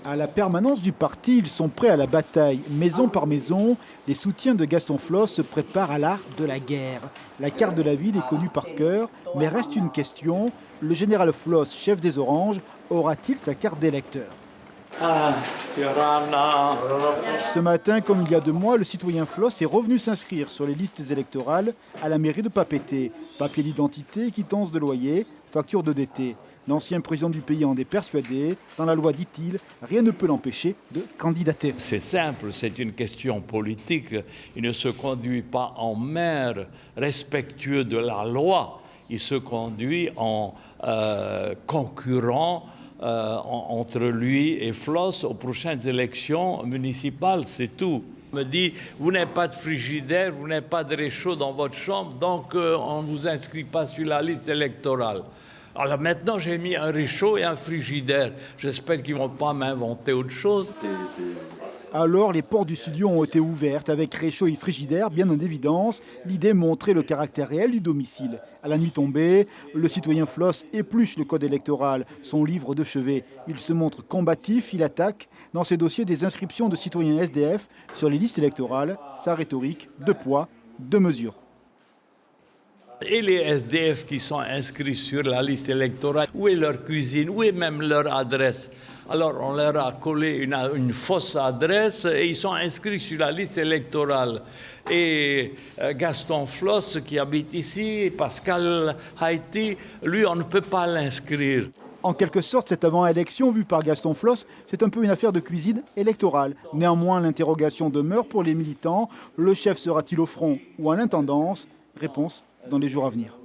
À la permanence du parti, ils sont prêts à la bataille. Maison par maison, les soutiens de Gaston Flosse se préparent à l'art de la guerre. La carte de la ville est connue par cœur, mais reste une question. Le général Flosse, chef des Oranges, aura-t-il sa carte d'électeur? Ce matin, comme il y a 2 mois, le citoyen Flosse est revenu s'inscrire sur les listes électorales à la mairie de Papeete. Papier d'identité, quittance de loyer, facture de DT. L'ancien président du pays en est persuadé. Dans la loi, dit-il, rien ne peut l'empêcher de candidater. C'est simple, c'est une question politique. Il ne se conduit pas en maire respectueux de la loi. Il se conduit en concurrent entre lui et Flosse aux prochaines élections municipales, c'est tout. Il me dit, vous n'avez pas de frigidaire, vous n'avez pas de réchaud dans votre chambre, donc on ne vous inscrit pas sur la liste électorale. Alors maintenant, j'ai mis un réchaud et un frigidaire. J'espère qu'ils ne vont pas m'inventer autre chose. Alors, les portes du studio ont été ouvertes avec réchaud et frigidaire, bien en évidence. L'idée montrait le caractère réel du domicile. À la nuit tombée, le citoyen Flosse épluche le code électoral, son livre de chevet. Il se montre combatif, il attaque dans ses dossiers des inscriptions de citoyens SDF sur les listes électorales. Sa rhétorique, 2 poids, 2 mesures. Et les SDF qui sont inscrits sur la liste électorale, où est leur cuisine, où est même leur adresse? Alors on leur a collé une fausse adresse et ils sont inscrits sur la liste électorale. Et Gaston Flosse qui habite ici, Pascal Haïti, lui on ne peut pas l'inscrire. En quelque sorte, cette avant-élection vue par Gaston Flosse, c'est un peu une affaire de cuisine électorale. Néanmoins, l'interrogation demeure pour les militants. Le chef sera-t-il au front ou à l'intendance? Réponse dans les jours à venir.